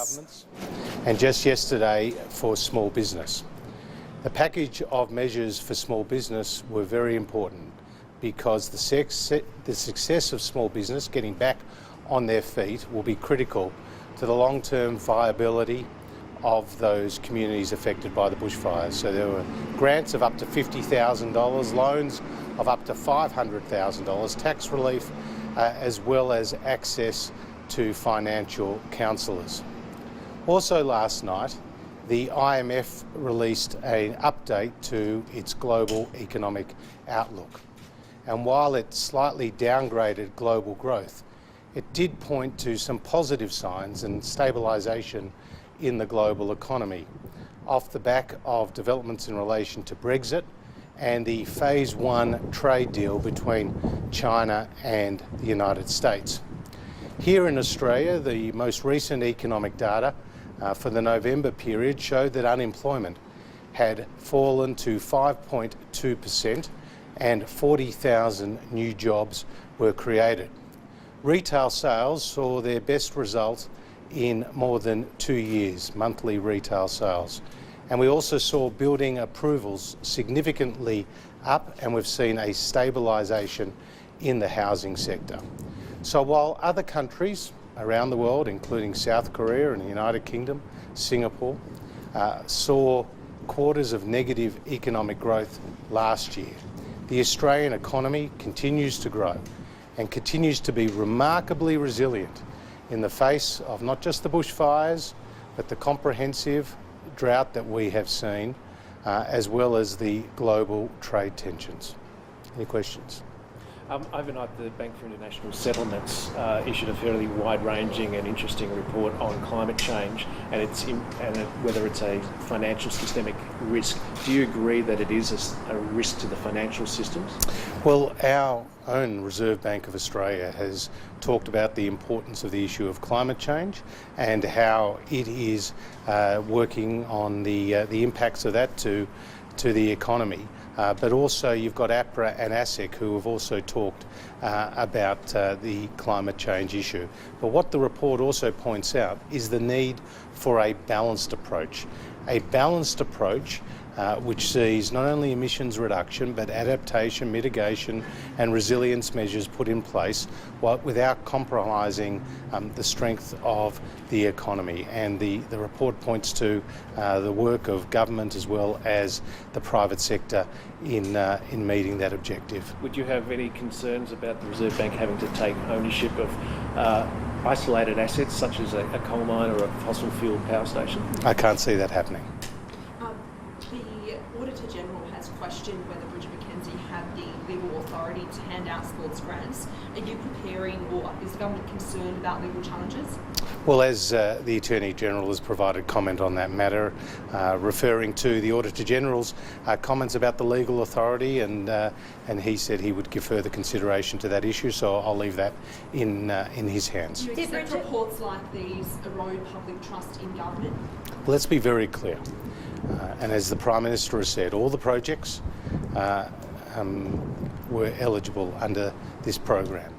governments, and just yesterday for small business. The package of measures for small business were very important because the success of small business getting back on their feet will be critical to the long-term viability of those communities affected by the bushfires. So there were grants of up to $50,000, loans of up to $500,000, tax relief, as well as access to financial counsellors. Also last night, the IMF released an update to its global economic outlook. And while it slightly downgraded global growth, it did point to some positive signs and stabilisation in the global economy off the back of developments in relation to Brexit and the Phase 1 trade deal between China and the United States. Here in Australia, the most recent economic data for the November period showed that unemployment had fallen to 5.2% and 40,000 new jobs were created. Retail sales saw their best result in more than 2 years, monthly retail sales. And we also saw building approvals significantly up, and we've seen a stabilisation in the housing sector. So while other countries around the world, including South Korea and the United Kingdom, Singapore, saw quarters of negative economic growth last year, the Australian economy continues to grow and continues to be remarkably resilient in the face of not just the bushfires, but the comprehensive drought that we have seen, as well as the global trade tensions. Any questions? Overnight, the Bank for International Settlements issued a fairly wide-ranging and interesting report on climate change and whether it's a financial systemic risk. Do you agree that it is a risk to the financial systems? Well, our own Reserve Bank of Australia has talked about the importance of the issue of climate change and how it is working on the impacts of that to the economy. But also you've got APRA and ASIC who have also talked about the climate change issue. But what the report also points out is the need for a balanced approach. A balanced approach which sees not only emissions reduction but adaptation, mitigation and resilience measures put in place without compromising the strength of the economy. And the report points to the work of government as well as the private sector in meeting that objective. Would you have any concerns about the Reserve Bank having to take ownership of isolated assets such as a coal mine or a fossil fuel power station? I can't see that happening. The Auditor General has questioned whether Bridget McKenzie had the legal authority to hand out sports grants. Are you preparing, or is the government concerned about legal challenges? Well, as the Attorney General has provided comment on that matter, referring to the Auditor General's comments about the legal authority, and he said he would give further consideration to that issue, so I'll leave that in his hands. Do you accept reports like these erode public trust in government? Well, let's be very clear. And as the Prime Minister has said, all the projects were eligible under this program.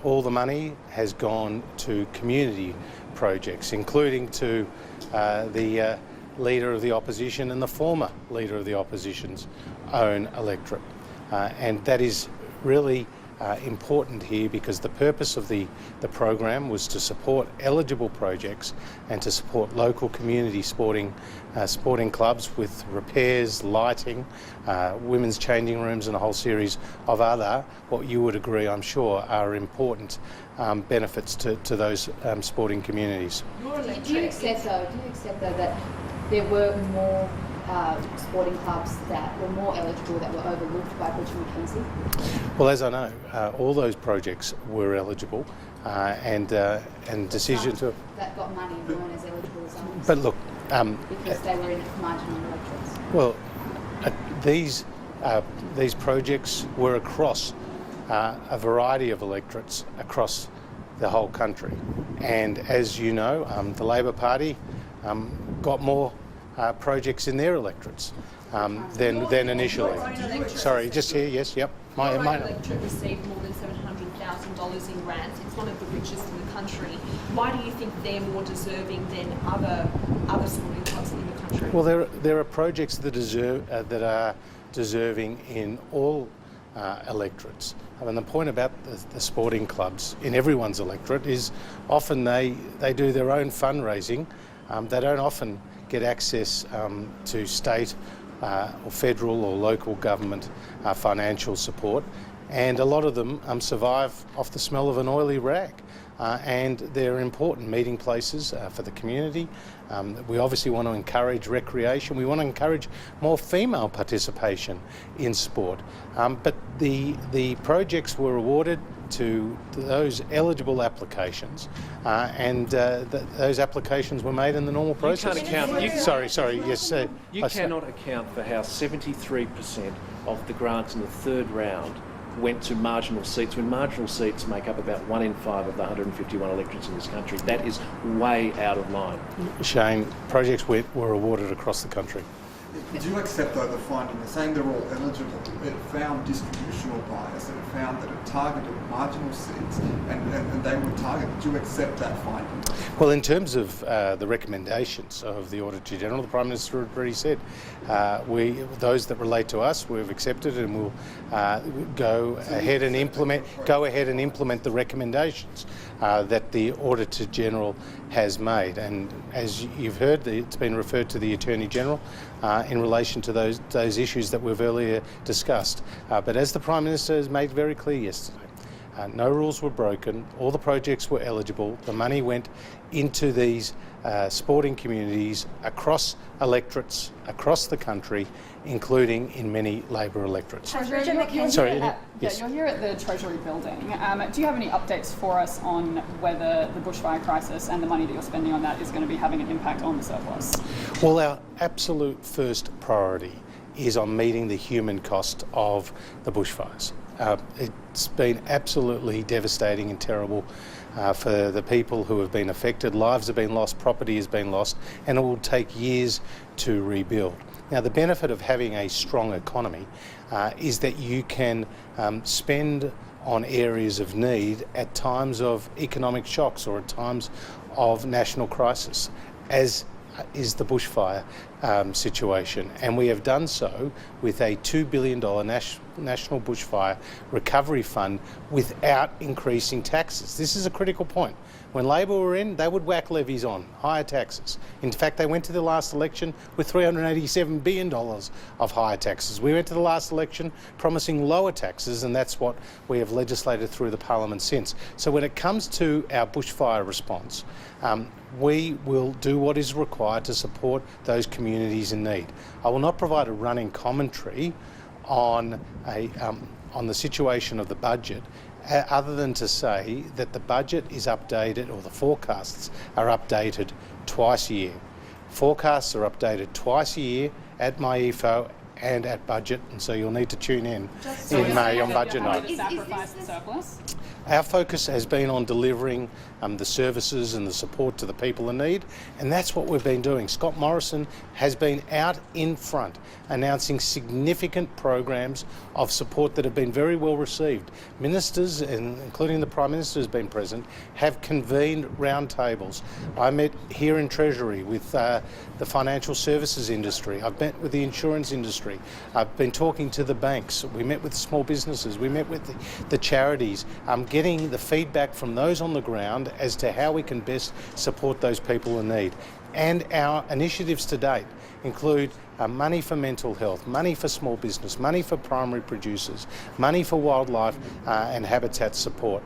All the money has gone to community projects, including to the Leader of the Opposition and the former Leader of the Opposition's own electorate. And that is really important here because the purpose of the program was to support eligible projects and to support local community sporting clubs with repairs, lighting, women's changing rooms and a whole series of other, what you would agree, I'm sure, are important benefits to those sporting communities. Do you accept though that there were more sporting clubs that were more eligible that were overlooked by Bridget McKenzie? Well, as I know, all those projects were eligible and decisions to... that got money weren't as eligible as others. But look... because they were in marginal electorates. Well, these projects were across a variety of electorates across the whole country. And as you know, the Labor Party got more projects in their electorates than initially. Sorry, just here, yes, yep. My electorate received more than $700,000 $100,000 in grants. It's one of the richest in the country. Why do you think they're more deserving than other sporting clubs in the country? Well, there are projects that are deserving in all electorates. I mean, the point about the sporting clubs in everyone's electorate is often they do their own fundraising. They don't often get access to state or federal or local government financial support, and a lot of them survive off the smell of an oily rag. And they're important meeting places for the community. We obviously want to encourage recreation. We want to encourage more female participation in sport. But the projects were awarded to those eligible applications, and those applications were made in the normal process. You can't account. Sorry. Yes. You cannot account for how 73% of the grants in the third round went to marginal seats, when marginal seats make up about 1 in 5 of the 151 electorates in this country. That is way out of line. Shane, projects were awarded across the country. Do you accept, though, the finding, they're saying they're all eligible, it found distributional bias, it found that it targeted marginal seats and they were targeted. Do you accept that finding? Well, in terms of the recommendations of the Auditor General, the Prime Minister had already said those that relate to us we've accepted, and we'll go ahead and implement the recommendations that the Auditor General has made. And as you've heard, it's been referred to the Attorney General in relation to those issues that we've earlier discussed. But as the Prime Minister has made very clear yesterday, no rules were broken, all the projects were eligible, the money went into these sporting communities across electorates across the country, including in many Labor electorates. Treasury, you're here at the Treasury building. Do you have any updates for us on whether the bushfire crisis and the money that you're spending on that is going to be having an impact on the surplus? Well, our absolute first priority is on meeting the human cost of the bushfires. It's been absolutely devastating and terrible for the people who have been affected. Lives have been lost, property has been lost, and it will take years to rebuild. Now, the benefit of having a strong economy is that you can spend on areas of need at times of economic shocks or at times of national crisis, as is the bushfire situation. And we have done so with a $2 billion National Bushfire Recovery Fund without increasing taxes. This is a critical point. When Labor were in, they would whack levies on, higher taxes. In fact, they went to the last election with $387 billion of higher taxes. We went to the last election promising lower taxes, and that's what we have legislated through the Parliament since. So when it comes to our bushfire response, we will do what is required to support those communities in need. I will not provide a running commentary on the situation of the budget, other than to say that the budget is updated, or the forecasts are updated twice a year. Forecasts are updated twice a year at MyEFO and at budget, and so you'll need to tune in May on budget night. Sacrifice the surplus? Our focus has been on delivering the services and the support to the people in need, and that's what we've been doing. Scott Morrison has been out in front announcing significant programs of support that have been very well received. Ministers, including the Prime Minister has been present, have convened roundtables. I met here in Treasury with the financial services industry. I've met with the insurance industry. I've been talking to the banks. We met with small businesses. We met with the charities, getting the feedback from those on the ground as to how we can best support those people in need. And our initiatives to date include money for mental health, money for small business, money for primary producers, money for wildlife and habitat support,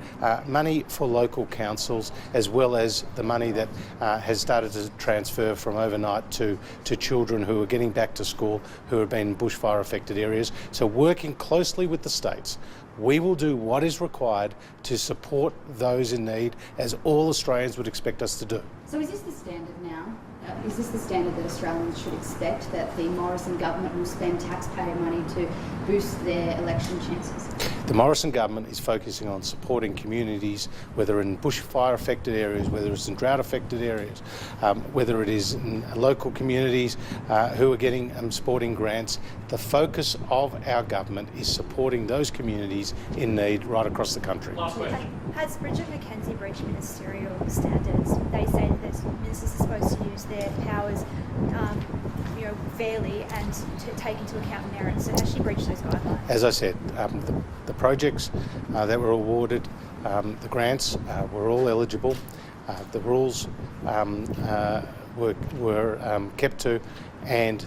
money for local councils, as well as the money that has started to transfer from overnight to children who are getting back to school who have been in bushfire affected areas. So working closely with the states, we will do what is required to support those in need, as all Australians would expect us to do. So is this the standard now? Is this the standard that Australians should expect, that the Morrison government will spend taxpayer money to boost their election chances? The Morrison government is focusing on supporting communities, whether in bushfire affected areas, whether it's in drought affected areas, whether it is in local communities who are getting sporting grants. The focus of our government is supporting those communities in need right across the country. Has Bridget McKenzie breached ministerial standards? They say that the ministers are supposed to use their powers fairly and to take into account merits. So has she breached those guidelines? As I said, the projects that were awarded, the grants were all eligible. The rules were kept to, and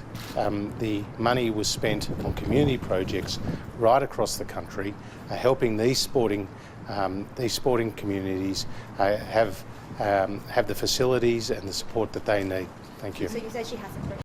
the money was spent on community projects right across the country, helping these sporting communities have the facilities and the support that they need. Thank you. So you say she hasn't breached